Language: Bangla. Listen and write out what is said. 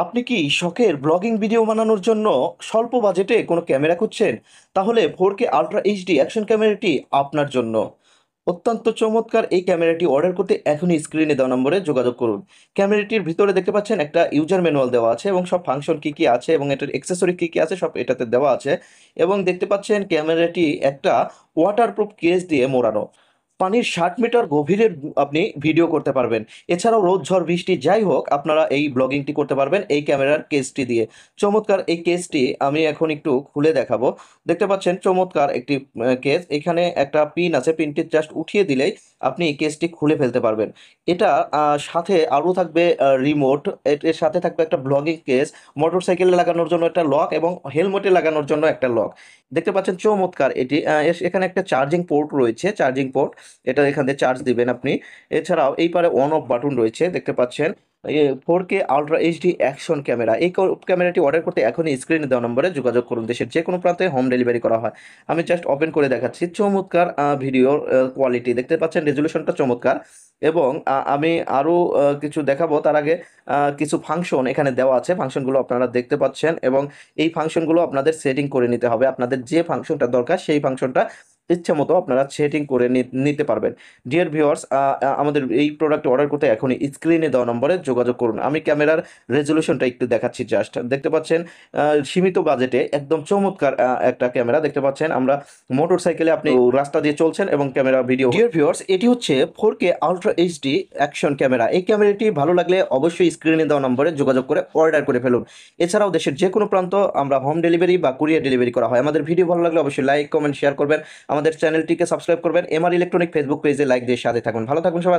আপনি কি শখের ব্লগিং ভিডিও বানানোর জন্য স্বল্প বাজেটে কোনো ক্যামেরা খুঁজছেন? তাহলে 4K আল্ট্রা এইচডি অ্যাকশন ক্যামেরাটি আপনার জন্য। অত্যন্ত চমৎকার এই ক্যামেরাটি অর্ডার করতে এখনই স্ক্রিনে দেওয়া নম্বরে যোগাযোগ করুন। ক্যামেরাটির ভিতরে দেখতে পাচ্ছেন একটা ইউজার ম্যানুয়াল দেওয়া আছে এবং সব ফাংশন কী, কী আছে এবং এটার অ্যাক্সেসরি কী, কী আছে সব এটাতে দেওয়া আছে। এবং দেখতে পাচ্ছেন ক্যামেরাটি একটা ওয়াটারপ্রুফ কেস দিয়ে মোড়ানো। পানির 60 মিটার গভীরের আপনি ভিডিও করতে পারবেন। এছাড়াও রোদ, ঝড়, বৃষ্টি যাই হোক আপনারা এই ব্লগিংটি করতে পারবেন এই ক্যামেরার কেসটি দিয়ে। চমৎকার এই কেসটি আমি এখন একটু খুলে দেখাবো। দেখতে পাচ্ছেন চমৎকার একটি কেস। এখানে একটা পিন আছে, পিনটি জাস্ট উঠিয়ে দিলেই আপনি এই কেসটি খুলে ফেলতে পারবেন। এটা সাথে আরও থাকবে রিমোট, এর সাথে থাকবে একটা ব্লগিং কেস, মোটরসাইকেলে লাগানোর জন্য একটা লক এবং হেলমেটে লাগানোর জন্য একটা লক। দেখতে পাচ্ছেন চমৎকার এটি। এখানে একটা চার্জিং পোর্ট রয়েছে, চার্জিং পোর্ট। এটা এখান দিয়ে চার্জ দিবেন আপনি। এছাড়াও এই পারে অন অফ বাটন রয়েছে দেখতে পাচ্ছেন। 4K ultra HD action camera. এই ক্যামেরাটি অর্ডার করতে এখনই স্ক্রিনে দেওয়া নম্বরে যোগাযোগ করুন। দেশের যে কোনো প্রান্তে হোম ডেলিভারি করা হয়। আমি জাস্ট ওপেন করে দেখাচ্ছি। চমৎকার ভিডিওর কোয়ালিটি দেখতে পাচ্ছেন, রেজুলেশনটা চমৎকার। এবং আমি আরও কিছু দেখাবো তার আগে কিছু ফাংশন এখানে দেওয়া আছে। ফাংশনগুলো আপনারা দেখতে পাচ্ছেন এবং এই ফাংশনগুলো আপনাদের সেটিং করে নিতে হবে। আপনাদের যে ফাংশনটা দরকার সেই ফাংশনটা ইচ্ছে মতো আপনারা সেটিং করে নিতে পারবেন। ডিয়ার ভিউয়ার্স, আমাদের এই প্রোডাক্ট অর্ডার করতে এখনই স্ক্রিনে দেওয়া নম্বরে যোগাযোগ করুন। আমি ক্যামেরার রেজলিউশনটা একটু দেখাচ্ছি জাস্ট। দেখতে পাচ্ছেন সীমিত বাজেটে একদম চমৎকার একটা ক্যামেরা দেখতে পাচ্ছেন। আমরা মোটরসাইকেলে আপনি রাস্তা দিয়ে চলছেন এবং ক্যামেরা ভিডিও। ডিয়ার ভিউয়ার্স, এটি হচ্ছে 4K ultra HD action camera. এই ক্যামেরাটি ভালো লাগলে অবশ্যই স্ক্রিনে দেওয়া নম্বরে যোগাযোগ করে অর্ডার করে ফেলুন। এছাড়াও দেশের যে কোনো প্রান্ত আমরা হোম ডেলিভারি বা কুরিয়ার ডেলিভারি করা হয়। আমাদের ভিডিও ভালো লাগলে অবশ্যই লাইক, কমেন্ট, শেয়ার করবেন। আমাদের চ্যানেলটিকে সাবস্ক্রাইব করবেন। এমআর ইলেকট্রনিক ফেসবুক পেজে লাইক দিয়ে সাথে থাকুন। ভালো থাকুন সবাই।